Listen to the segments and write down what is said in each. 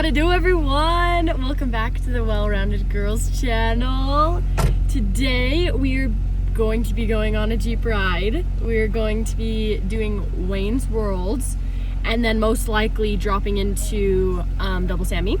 What it do, everyone? Welcome back to the Well-Rounded Girls channel. Today we're going to be going on a Jeep ride. We're going to be doing Wayne's Worlds and then most likely dropping into Double Sammy.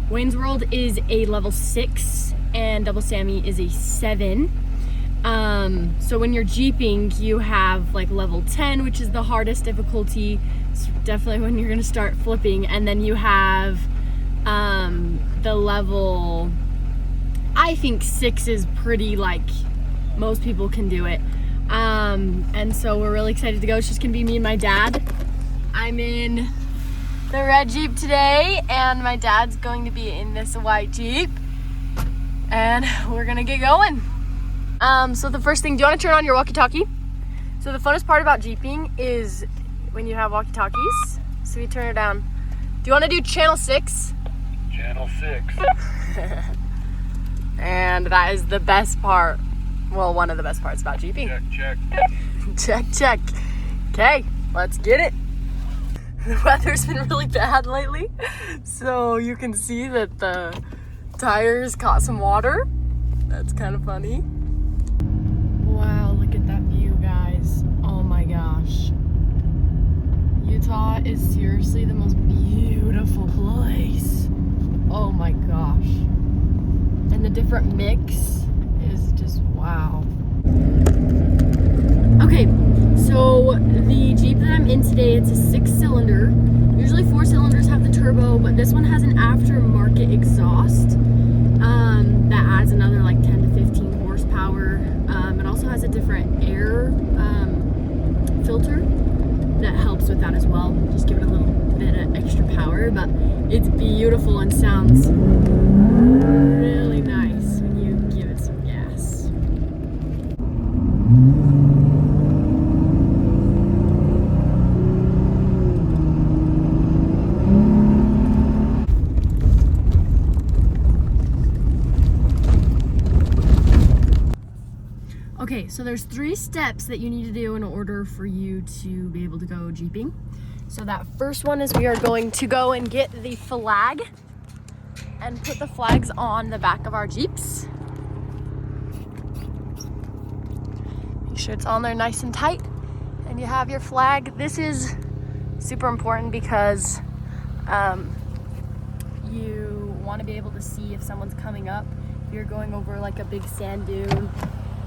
Wayne's World is a level 6 and Double Sammy is a 7. So when you're Jeeping, you have like level 10, which is the hardest difficulty. It's definitely when you're gonna start flipping, and then you have the level, I think 6 is pretty, like, most people can do it. And so we're really excited to go. It's just gonna be me and my dad. I'm in the red Jeep today, and my dad's going to be in this white Jeep, and we're gonna get going. So the first thing, do you want to turn on your walkie-talkie? So the funnest part about Jeeping is when you have walkie-talkies. So we turn it down. Do you want to do channel 6? Channel 6. And that is the best part. Well, one of the best parts about Jeeping. Check. Check, check. Okay, let's get it. The weather's been really bad lately, so you can see that the tires caught some water. That's kind of funny. Wow, look at that view, guys. Oh my gosh. Utah is seriously the most beautiful place. Oh my gosh. And the different mix is just wow. Okay, so the Jeep that I'm in today, it's a 6-cylinder. Usually 4 cylinders have the turbo, but this one has an aftermarket exhaust that adds another like 10 to 15 horsepower. It also has a different air filter that helps with that as well. Just give it a little bit of extra power, but it's beautiful and sounds really nice when you give it some gas. Okay, so there's 3 steps that you need to do in order for you to be able to go Jeeping. So that first one is we are going to go and get the flag and put the flags on the back of our Jeeps. Make sure it's on there nice and tight and you have your flag. This is super important because you want to be able to see if someone's coming up. If you're going over like a big sand dune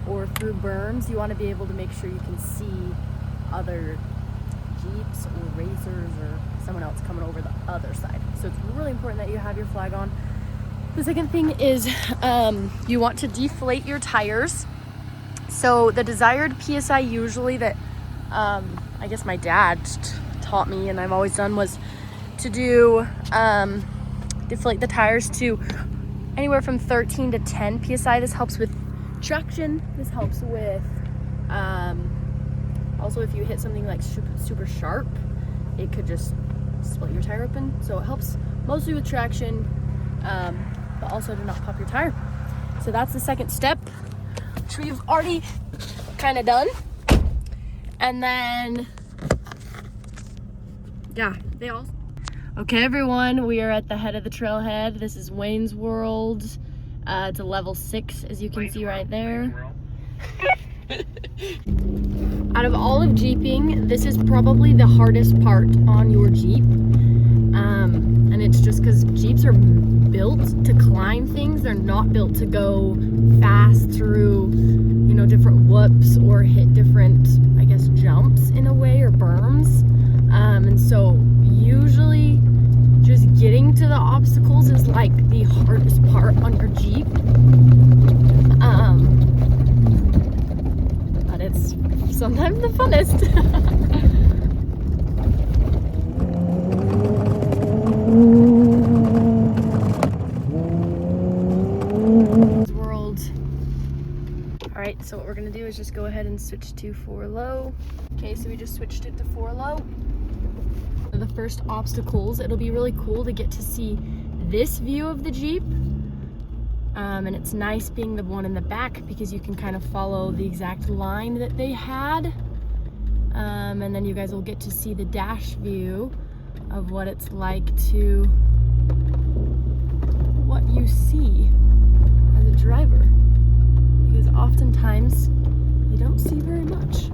or through berms, you want to be able to make sure you can see other Jeeps or racers or someone else coming over the other side. So it's really important that you have your flag on. The second thing is you want to deflate your tires. So the desired PSI usually that I guess my dad taught me and I've always done was to do deflate the tires to anywhere from 13 to 10 PSI. This helps with traction. This helps with also if you hit something like super sharp, it could just split your tire open. So it helps mostly with traction, but also to not pop your tire. So that's the second step, which we've already kind of done. And then yeah, okay, everyone, we are at the head of the trailhead. This is Wayne's World. It's a level 6, as you can see right there. Out of all of Jeeping, this is probably the hardest part on your Jeep. And it's just because Jeeps are built to climb things. They're not built to go fast through, you know, different whoops or hit different, I guess, jumps in a way, or berms. And so usually just getting to the obstacles is like the hardest part on your Jeep. But it's sometimes the funnest. World. Alright, so what we're gonna do is just go ahead and switch to 4 low. Okay, so we just switched it to 4 low. The first obstacles, it'll be really cool to get to see this view of the Jeep, and it's nice being the one in the back because you can kind of follow the exact line that they had, and then you guys will get to see the dash view of what it's like to what you see as a driver, because oftentimes you don't see very much.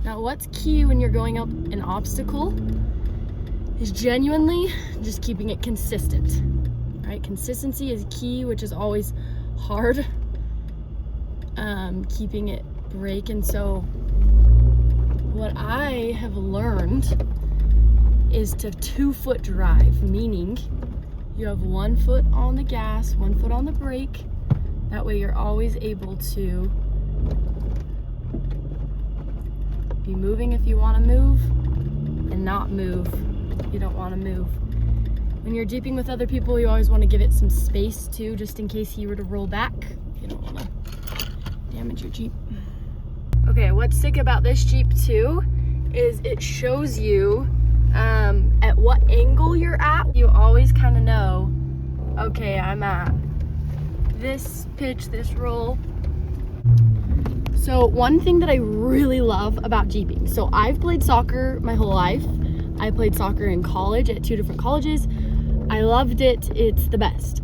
Now, what's key when you're going up an obstacle is genuinely just keeping it consistent, right? Consistency is key, which is always hard, keeping it brake. And so what I have learned is to 2-foot drive, meaning you have 1 foot on the gas, 1 foot on the brake. That way you're always able to be moving if you want to move and not move if you don't want to move. When you're jeeping with other people, you always want to give it some space too, just in case he were to roll back. You don't want to damage your Jeep. Okay, what's sick about this Jeep too is it shows you at what angle you're at. You always kind of know, okay, I'm at this pitch, this roll. So one thing that I really love about jeeping, so I've played soccer my whole life. I played soccer in college at 2 different colleges. I loved it. It's the best.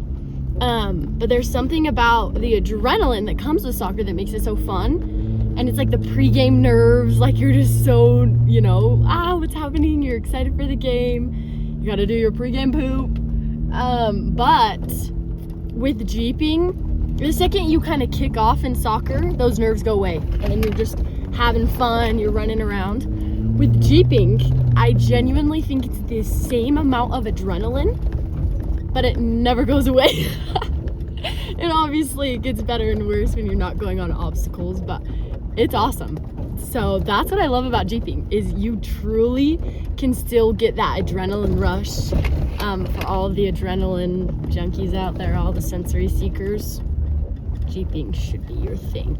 But there's something about the adrenaline that comes with soccer that makes it so fun. And it's like the pregame nerves, like you're just so, you know, what's happening? You're excited for the game. You gotta do your pregame poop. But with jeeping, the second you kind of kick off in soccer, those nerves go away. And then you're just having fun, you're running around. With jeeping, I genuinely think it's the same amount of adrenaline, but it never goes away. And obviously it gets better and worse when you're not going on obstacles, but it's awesome. So that's what I love about jeeping, is you truly can still get that adrenaline rush. For all of the adrenaline junkies out there, all the sensory seekers, jeeping should be your thing.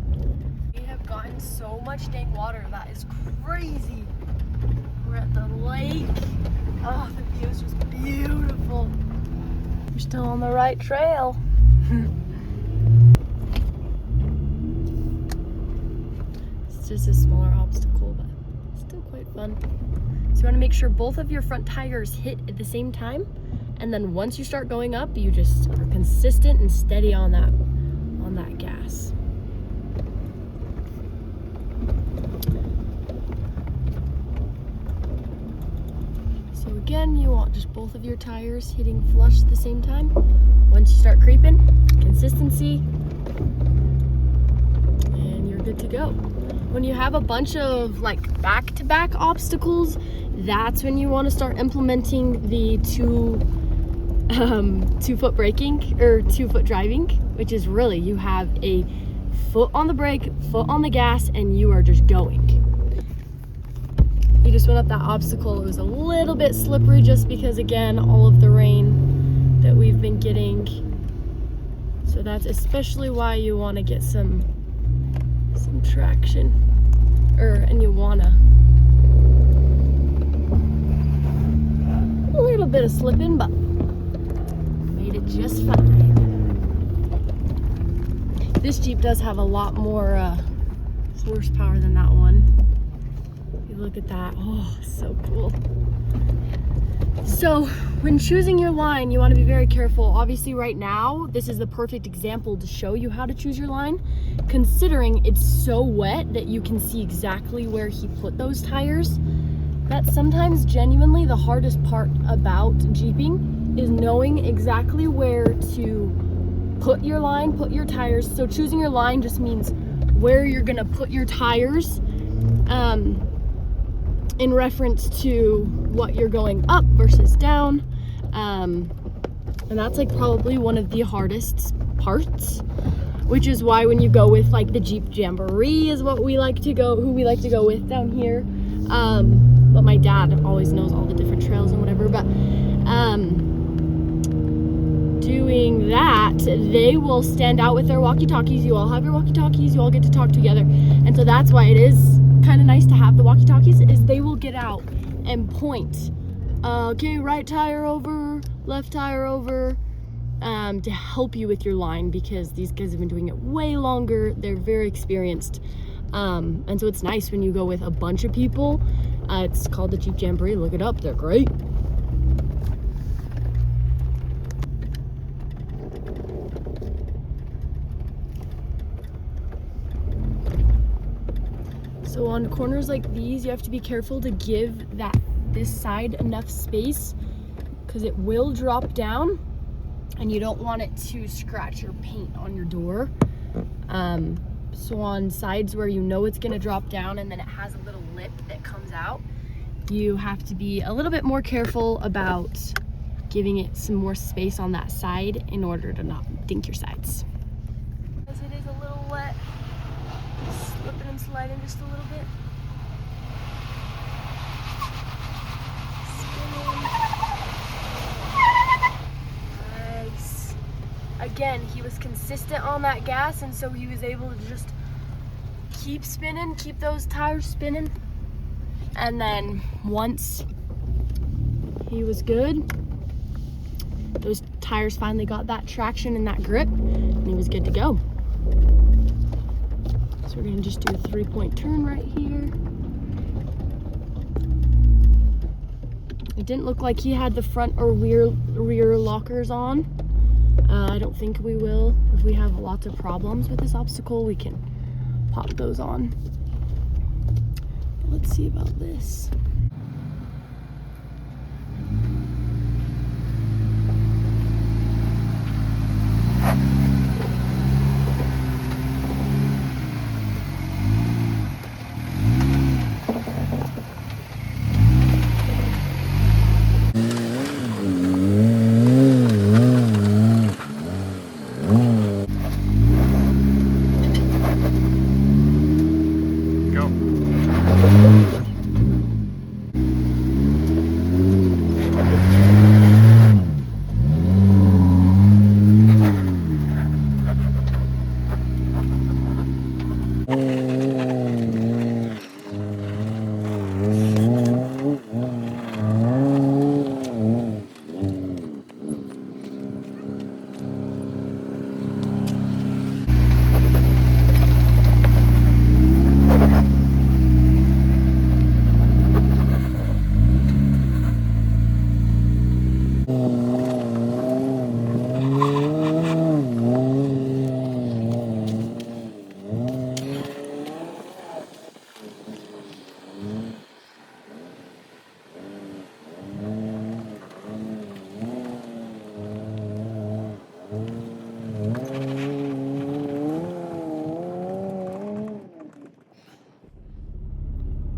We have gotten so much dang water, that is crazy. We're at the lake. Oh, the view is just beautiful. We're still on the right trail. It's just a smaller obstacle, but still quite fun. So you want to make sure both of your front tires hit at the same time, and then once you start going up, you just are consistent and steady on that gas. So again, you want just both of your tires hitting flush at the same time. Once you start creeping, consistency, and you're good to go. When you have a bunch of like back-to-back obstacles, that's when you want to start implementing the 2-foot braking or 2-foot driving, which is really you have a foot on the brake, foot on the gas, and you are just going. You just went up that obstacle. It was a little bit slippery just because, again, all of the rain that we've been getting. So that's especially why you want to get some traction, and you want to a little bit of slipping, but made it just fine. This Jeep does have a lot more horsepower than that one. You look at that. Oh, so cool. So when choosing your line, you want to be very careful. Obviously right now, this is the perfect example to show you how to choose your line, considering it's so wet that you can see exactly where he put those tires. That's sometimes genuinely the hardest part about jeeping, is knowing exactly where to put your line, put your tires. So choosing your line just means where you're gonna put your tires in reference to what you're going up versus down. And that's like probably one of the hardest parts, which is why when you go with like the Jeep Jamboree is what we like to go, who we like to go with down here. But my dad always knows all the different trails and whatever, but doing that, they will stand out with their walkie-talkies. You all have your walkie-talkies, you all get to talk together. And so that's why it is kind of nice to have the walkie-talkies, is they will get out and point, okay, right tire over, left tire over, to help you with your line, because these guys have been doing it way longer. They're very experienced. And so it's nice when you go with a bunch of people. It's called the Jeep Jamboree. Look it up. They're great. So on corners like these, you have to be careful to give this side enough space because it will drop down and you don't want it to scratch your paint on your door. So on sides where you know it's gonna drop down and then it has a little lip that comes out, you have to be a little bit more careful about giving it some more space on that side in order to not dink your sides. Because it is a little wet, slipping and sliding just a little bit. Nice. Again, he was consistent on that gas, and so he was able to just keep spinning, keep those tires spinning. And then once he was good, those tires finally got that traction and that grip, and he was good to go. So we're gonna just do a 3-point turn right here. It didn't look like he had the front or rear lockers on. I don't think we will. If we have lots of problems with this obstacle, we can pop those on. Let's see about this.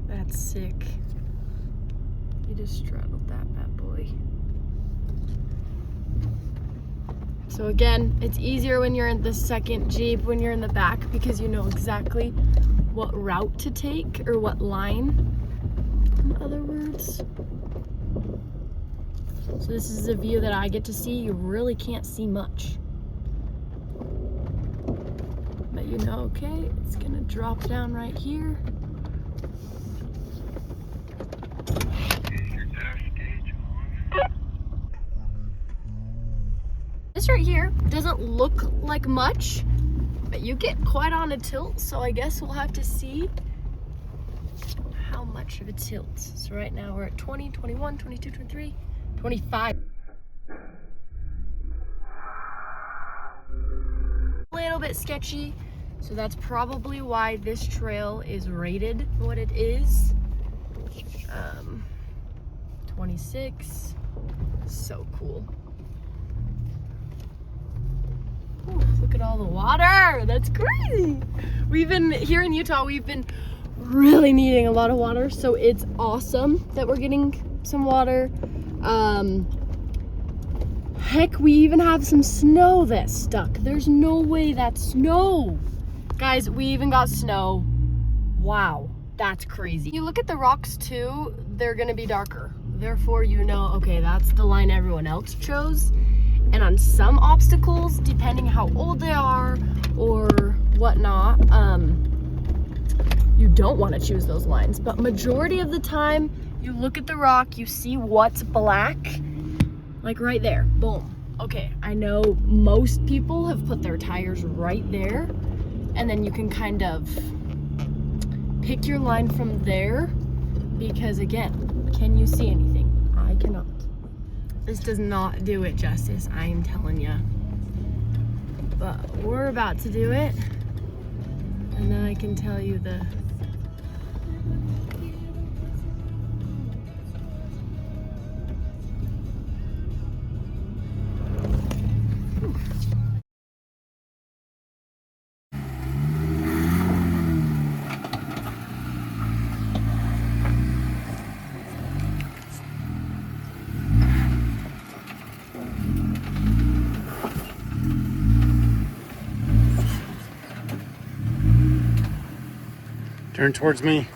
That's sick. You just straddled that bad boy. So again, it's easier when you're in the second Jeep, when you're in the back, because you know exactly what route to take, or what line, in other words. So this is a view that I get to see. You really can't see much. But you know, okay, it's gonna drop down right here. This right here doesn't look like much, but you get quite on a tilt, so I guess we'll have to see how much of a tilt. So right now we're at 20, 21, 22, 23, 25. A little bit sketchy, so that's probably why this trail is rated what it is. 26, so cool. Ooh, look at all the water, that's crazy. We've been, here in Utah, we've been really needing a lot of water, so it's awesome that we're getting some water. Heck, we even have some snow that's stuck. There's no way that's snow. Guys, we even got snow. Wow, that's crazy. You look at the rocks too, they're gonna be darker. Therefore, you know, okay, that's the line everyone else chose. And on some obstacles, depending how old they are or whatnot, you don't want to choose those lines. But majority of the time, you look at the rock, you see what's black, like right there, boom. Okay, I know most people have put their tires right there, and then you can kind of pick your line from there, because again, can you see anything? I cannot. This does not do it justice, I am telling you. But we're about to do it, and then I can tell you the Turn towards me.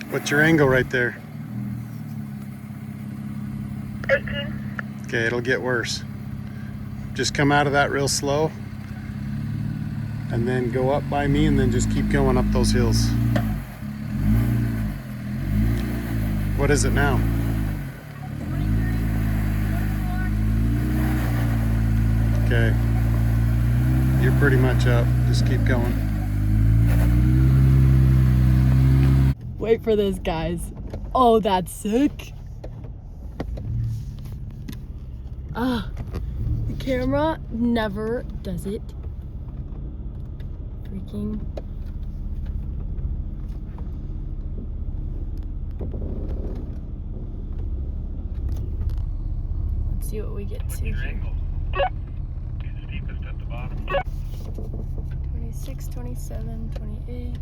What's your angle right there? 18. Okay, it'll get worse. Just come out of that real slow and then go up by me and then just keep going up those hills. What is it now? Okay. You're pretty much up. Just keep going. Wait for this, guys. Oh, that's sick. Ah, the camera never does it. Freaking. Let's see what we get to here. 26, 27, 28.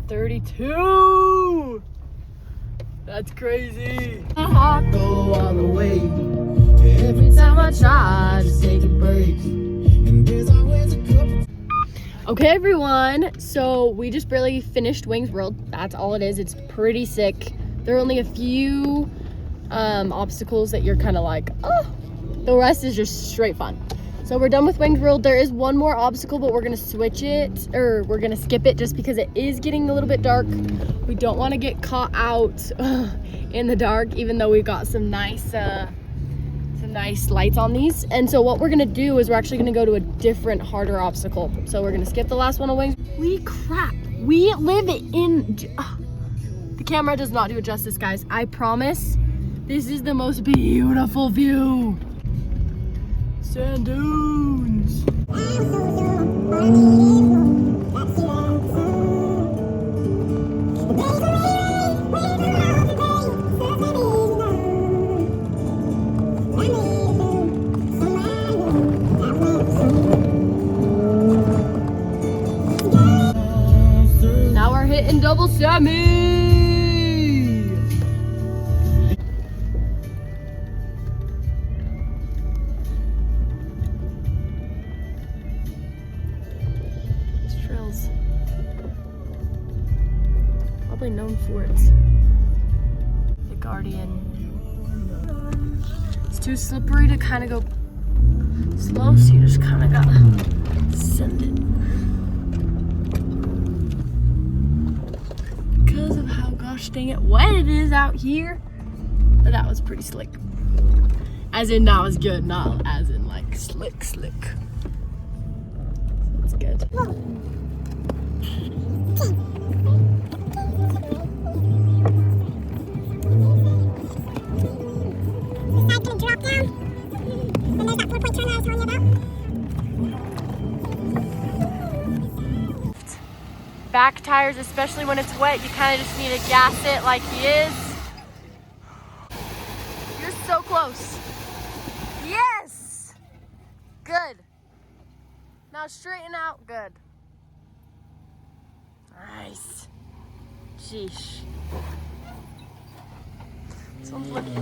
$32. That's crazy. My heart go all the way. Every time I try to take a break. And there's always a couple. Okay, everyone. So we just barely finished Wings World. That's all it is. It's pretty sick. There are only a few obstacles that you're kind of like, oh. The rest is just straight fun. So we're done with Wings World. There is one more obstacle, but we're gonna switch it, or we're gonna skip it just because it is getting a little bit dark. We don't want to get caught out in the dark, even though we got some nice lights on these. And so what we're gonna do is we're actually gonna go to a different, harder obstacle. So we're gonna skip the last one of Wings. Holy crap! We live in. The camera does not do it justice, guys. I promise. This is the most beautiful view. Sand dunes. Now we're hitting double Sammy. Probably known for its the Guardian. It's too slippery to kind of go slow, so you just kind of gotta send it. Because of how gosh dang it wet it is out here. But that was pretty slick. As in that was good, not as in like slick. So it's good. Back tires, especially when it's wet, you kind of just need to gas it like he is. You're so close. Yes! Good. Now straighten out. Good. Nice. Sheesh. Someone's looking.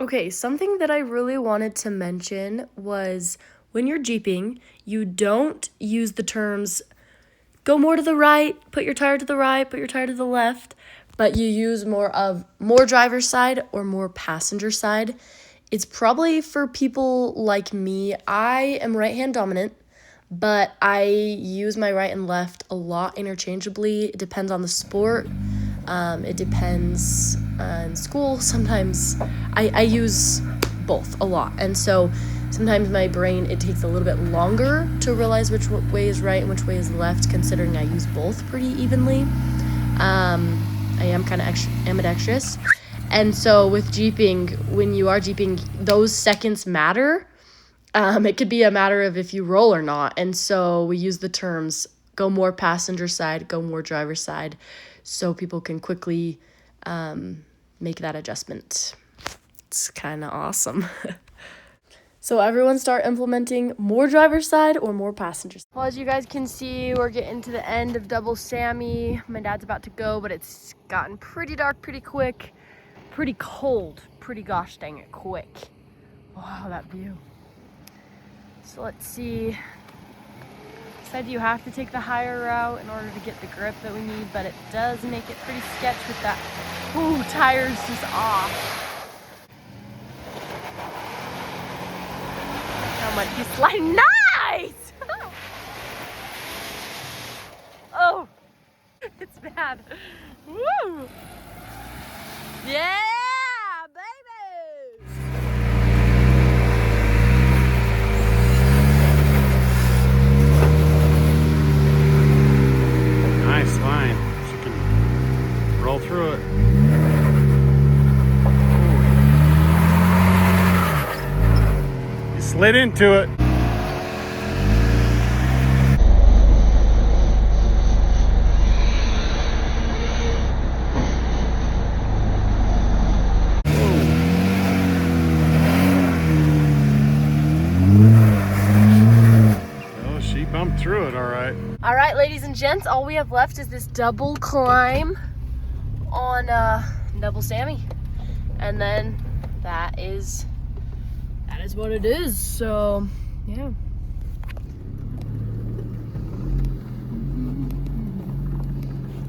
Okay, something that I really wanted to mention was when you're Jeeping, you don't use the terms go more to the right, put your tire to the right, put your tire to the left, but you use more driver's side or more passenger side. It's probably for people like me. I am right-hand dominant, but I use my right and left a lot interchangeably. It depends on the sport. It depends on school. Sometimes I use both a lot. And so sometimes my brain, it takes a little bit longer to realize which way is right and which way is left, considering I use both pretty evenly. I am kind of ambidextrous. And so with Jeeping, when you are Jeeping, those seconds matter. It could be a matter of if you roll or not. And so we use the terms go more passenger side, go more driver side, so people can quickly make that adjustment. It's kind of awesome. So everyone start implementing more driver's side or more passenger side. Well, as you guys can see, we're getting to the end of Double Sammy. My dad's about to go, but it's gotten pretty dark pretty quick. Pretty cold, pretty gosh dang it quick. Wow, that view. So let's see. Said you have to take the higher route in order to get the grip that we need, but it does make it pretty sketch with that. Ooh, tires just off. How much you sliding? Nice! Oh, it's bad. Woo! Yeah, baby! Nice line. She can roll through it. You slid into it. Bumped through it all right. All right, ladies and gents, all we have left is this double climb on Double Sammy. And then that is what it is. So, yeah.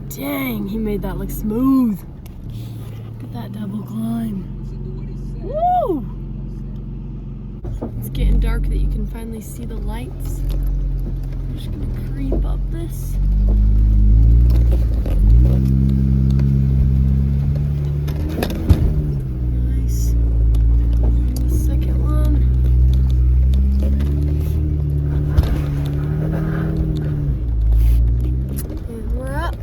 Dang, he made that look smooth. Look at that double climb. Woo! It's getting dark that you can finally see the lights. I'm just gonna creep up this. Nice. The second one. And we're up.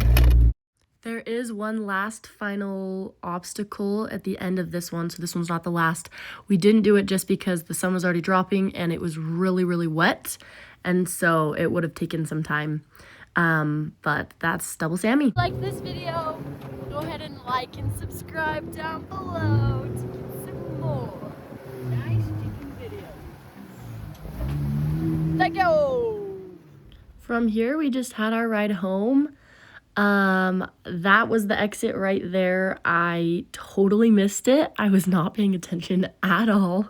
There is one last final obstacle at the end of this one, so this one's not the last. We didn't do it just because the sun was already dropping and it was really, really wet. And so it would have taken some time, but that's Double Sammy. Like this video, go ahead and like and subscribe down below to get some more nice chicken videos. Let's go! From here, we just had our ride home. That was the exit right there. I totally missed it. I was not paying attention at all.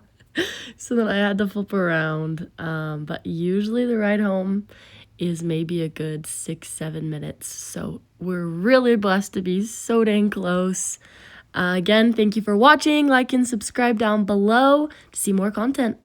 So then I had to flip around, but usually the ride home is maybe a good 6-7 minutes, so we're really blessed to be so dang close. Again, thank you for watching. Like and subscribe down below to see more content.